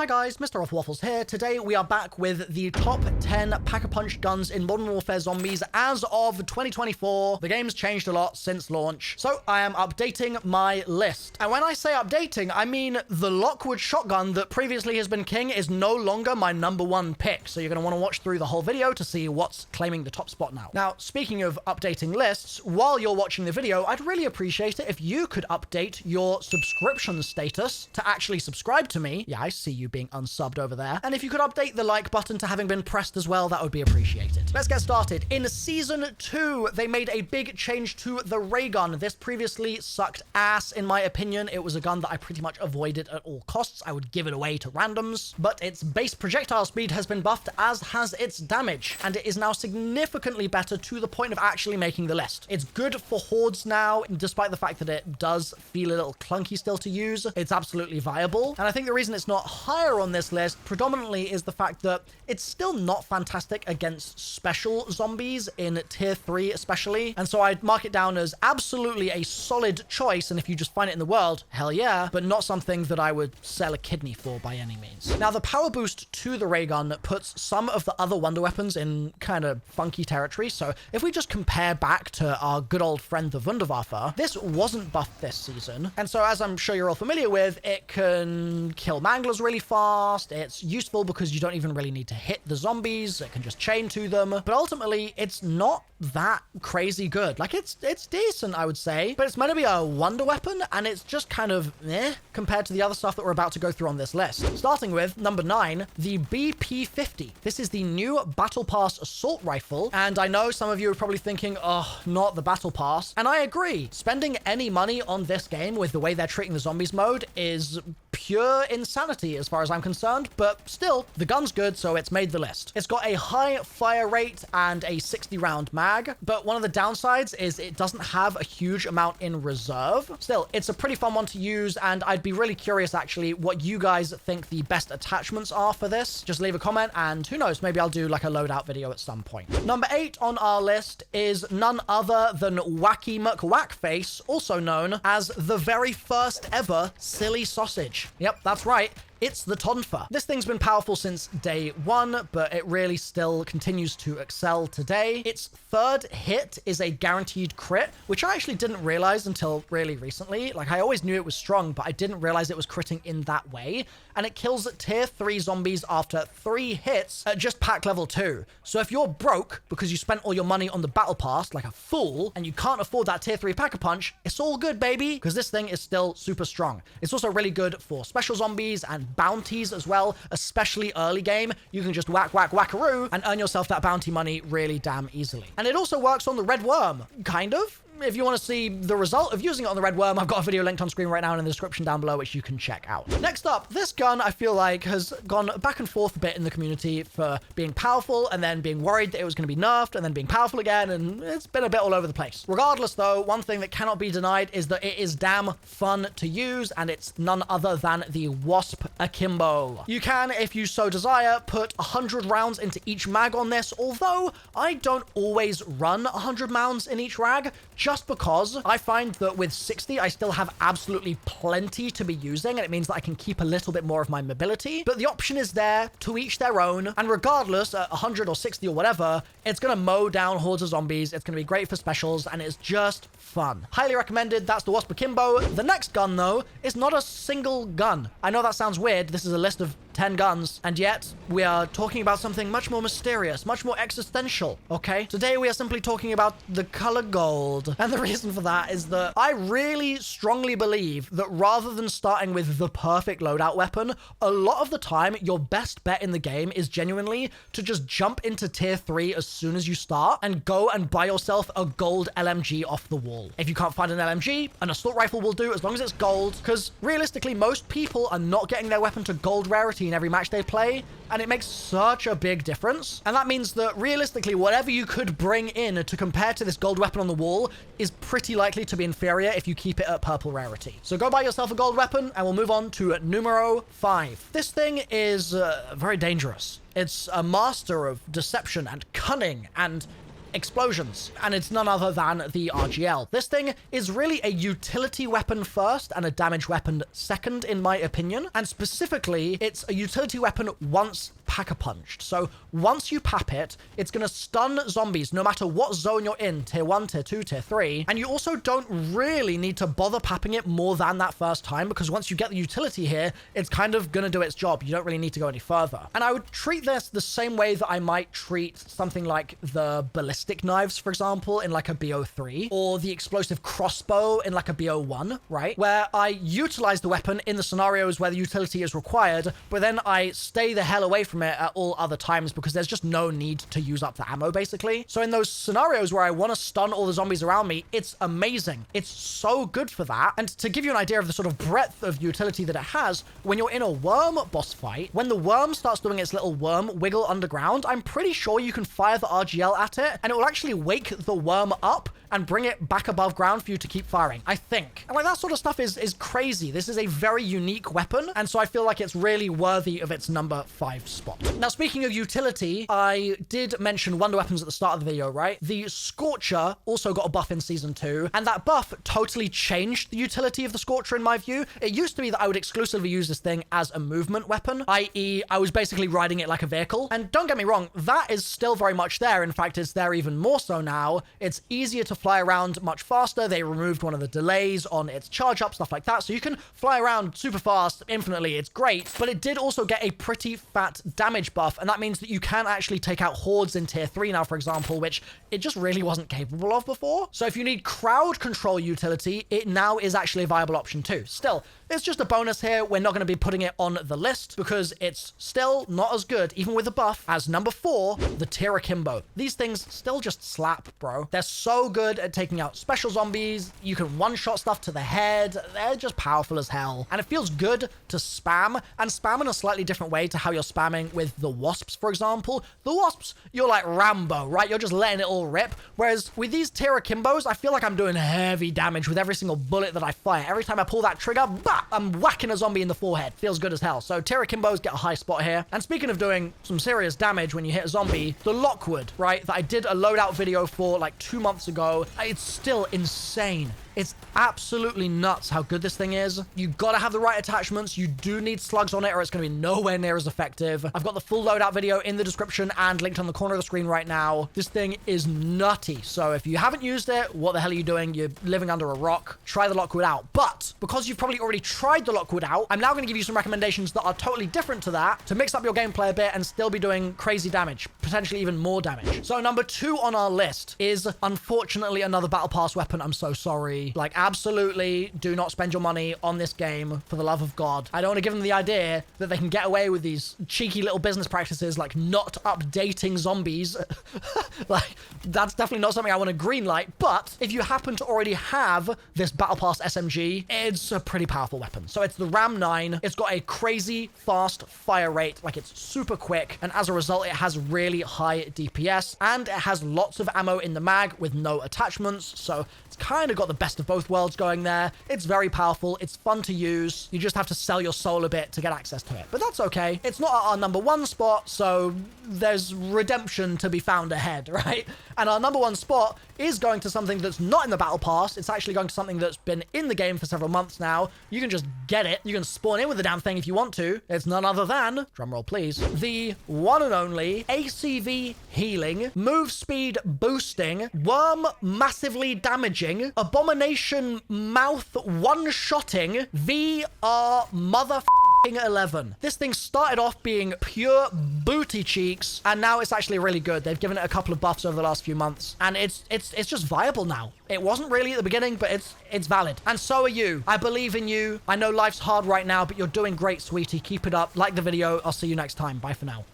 Hi guys, MrRoflWaffles here. Today we are back with the top 10 Pack-a-Punch guns in Modern Warfare Zombies as of 2024. The game's changed a lot since launch, so I am updating my list. And when I say updating, I mean the Lockwood shotgun that previously has been king is no longer my #1 pick, so you're going to want to watch through the whole video to see what's claiming the top spot now. Now, speaking of updating lists, while you're watching the video, I'd really appreciate it if you could update your subscription status to actually subscribe to me. Yeah, I see you being unsubbed over there. And if you could update the like button to having been pressed as well, that would be appreciated. Let's get started. In Season 2, they made a big change to the Raygun. This previously sucked ass, in my opinion. It was a gun that I pretty much avoided at all costs. I would give it away to randoms. But its base projectile speed has been buffed, as has its damage. And it is now significantly better to the point of actually making the list. It's good for hordes now, despite the fact that it does feel a little clunky still to use. It's absolutely viable. And I think the reason it's not higher on this list predominantly is the fact that it's still not fantastic against special zombies in tier 3 especially, and so I'd mark it down as absolutely a solid choice, and if you just find it in the world, hell yeah, but not something that I would sell a kidney for by any means. Now, the power boost to the Raygun puts some of the other wonder weapons in kind of funky territory, so if we just compare back to our good old friend the Wunderwaffe, this wasn't buffed this season, and so as I'm sure you're all familiar with, it can kill manglers really fast. It's useful because you don't even really need to hit the zombies. It can just chain to them. But ultimately, it's not that crazy good. Like, it's decent, I would say. But it's meant to be a wonder weapon, and it's just kind of compared to the other stuff that we're about to go through on this list. Starting with number 9, the BP-50. This is the new Battle Pass assault rifle. And I know some of you are probably thinking, oh, not the Battle Pass. And I agree. Spending any money on this game with the way they're treating the zombies mode is pure insanity as far as I'm concerned, but still, the gun's good, so it's made the list. It's got a high fire rate and a 60-round mag, but one of the downsides is it doesn't have a huge amount in reserve. Still, it's a pretty fun one to use, and I'd be really curious, actually, what you guys think the best attachments are for this. Just leave a comment, and who knows, maybe I'll do like a loadout video at some point. Number 8 on our list is none other than Wacky MWAC face, also known as the very first ever silly sausage. Yep, that's right. It's the Tonfa. This thing's been powerful since day 1, but it really still continues to excel today. Its third hit is a guaranteed crit, which I actually didn't realize until really recently. Like, I always knew it was strong, but I didn't realize it was critting in that way. And it kills tier 3 zombies after 3 hits at just pack level 2. So if you're broke because you spent all your money on the battle pass like a fool, and you can't afford that tier 3 pack-a-punch, it's all good, baby, because this thing is still super strong. It's also really good for special zombies and bounties as well, especially early game. You can just whack, whack, whackaroo and earn yourself that bounty money really damn easily. And it also works on the red worm, kind of. If you want to see the result of using it on the red worm, I've got a video linked on screen right now in the description down below, which you can check out. Next up, this gun, I feel like, has gone back and forth a bit in the community for being powerful and then being worried that it was going to be nerfed and then being powerful again, and it's been a bit all over the place. Regardless, though, one thing that cannot be denied is that it is damn fun to use, and it's none other than the WASP Akimbo. You can, if you so desire, put 100 rounds into each mag on this, although I don't always run 100 rounds in each rag, just because I find that with 60, I still have absolutely plenty to be using, and it means that I can keep a little bit more of my mobility. But the option is there, to each their own, and regardless, at 100 or 60 or whatever, it's going to mow down hordes of zombies, it's going to be great for specials, and it's just fun. Highly recommended. That's the WASP Akimbo. The next gun, though, is not a single gun. I know that sounds weird. This is a list of 10 guns, and yet we are talking about something much more mysterious, much more existential, okay? Today we are simply talking about the color gold, and the reason for that is that I really strongly believe that rather than starting with the perfect loadout weapon, a lot of the time your best bet in the game is genuinely to just jump into tier 3 as soon as you start and go and buy yourself a gold LMG off the wall. If you can't find an LMG, an assault rifle will do as long as it's gold, because realistically most people are not getting their weapon to gold rarity in every match they play, and it makes such a big difference. And that means that realistically, whatever you could bring in to compare to this gold weapon on the wall is pretty likely to be inferior if you keep it at purple rarity. So go buy yourself a gold weapon, and we'll move on to numero 5. This thing is very dangerous. It's a master of deception and cunning, and explosions, and it's none other than the RGL. This thing is really a utility weapon first and a damage weapon second, in my opinion, and specifically, it's a utility weapon once Pack-a-Punched. So once you pap it, it's going to stun zombies no matter what zone you're in, tier 1, tier 2, tier 3, and you also don't really need to bother papping it more than that first time, because once you get the utility here, it's kind of going to do its job. You don't really need to go any further. And I would treat this the same way that I might treat something like the ballistic knives, for example, in like a BO3, or the explosive crossbow in like a BO1, right? Where I utilize the weapon in the scenarios where the utility is required, but then I stay the hell away from it at all other times because there's just no need to use up the ammo, basically. So in those scenarios where I want to stun all the zombies around me, it's amazing. It's so good for that. And to give you an idea of the sort of breadth of utility that it has, when you're in a worm boss fight, when the worm starts doing its little worm wiggle underground, I'm pretty sure you can fire the RGL at it and it will actually wake the worm up and bring it back above ground for you to keep firing, I think. And like that sort of stuff is crazy. This is a very unique weapon, and so I feel like it's really worthy of its number 5 spot. Now, speaking of utility, I did mention wonder weapons at the start of the video, right? The Scorcher also got a buff in Season 2, and that buff totally changed the utility of the Scorcher in my view. It used to be that I would exclusively use this thing as a movement weapon, i.e. I was basically riding it like a vehicle. And don't get me wrong, that is still very much there. In fact, it's there even more so now. It's easier to fly around much faster. They removed one of the delays on its charge up, stuff like that. So you can fly around super fast infinitely. It's great, but it did also get a pretty fat damage buff. And that means that you can actually take out hordes in tier 3 now, for example, which it just really wasn't capable of before. So if you need crowd control utility, it now is actually a viable option too. Still, it's just a bonus here. We're not going to be putting it on the list because it's still not as good, even with the buff, as number 4, the Terra Kimbo. These things still just slap, bro. They're so good at taking out special zombies. You can one-shot stuff to the head. They're just powerful as hell. And it feels good to spam, and spam in a slightly different way to how you're spamming with the wasps, for example. The wasps, you're like Rambo, right? You're just letting it all rip. Whereas with these Terra Kimbos, I feel like I'm doing heavy damage with every single bullet that I fire. Every time I pull that trigger, bah, I'm whacking a zombie in the forehead. Feels good as hell. So Terra Kimbos get a high spot here. And speaking of doing some serious damage when you hit a zombie, the Lockwood, right, that I did a loadout video for like 2 months ago, it's still insane. It's absolutely nuts how good this thing is. You gotta have the right attachments. You do need slugs on it or it's gonna be nowhere near as effective. I've got the full loadout video in the description and linked on the corner of the screen right now. This thing is nutty. So if you haven't used it, what the hell are you doing? You're living under a rock. Try the Lockwood out. But because you've probably already tried the Lockwood out, I'm now gonna give you some recommendations that are totally different to that to mix up your gameplay a bit and still be doing crazy damage, potentially even more damage. So number 2 on our list is unfortunately another battle pass weapon. I'm so sorry. Like, absolutely do not spend your money on this game for the love of God. I don't want to give them the idea that they can get away with these cheeky little business practices like not updating zombies. Like, that's definitely not something I want to greenlight. But if you happen to already have this Battle Pass SMG, it's a pretty powerful weapon. So it's the Ram 9. It's got a crazy fast fire rate. Like, it's super quick. And as a result, it has really high DPS. And it has lots of ammo in the mag with no attachments. So it's kind of got the best of both worlds going there. It's very powerful. It's fun to use. You just have to sell your soul a bit to get access to it. But that's okay. It's not at our number 1 spot, so there's redemption to be found ahead, right? And our number 1 spot is going to something that's not in the Battle Pass. It's actually going to something that's been in the game for several months now. You can just get it. You can spawn in with the damn thing if you want to. It's none other than, drumroll please, the one and only ACV healing, move speed boosting, worm massively damaging, abomination mouth one-shotting VR mother 11. This thing started off being pure booty cheeks, and now it's actually really good. They've given it a couple of buffs over the last few months, and it's just viable now. It wasn't really at the beginning, but it's valid. And so are you. I believe in you. I know life's hard right now, but you're doing great, sweetie. Keep it up. Like the video. I'll see you next time. Bye for now.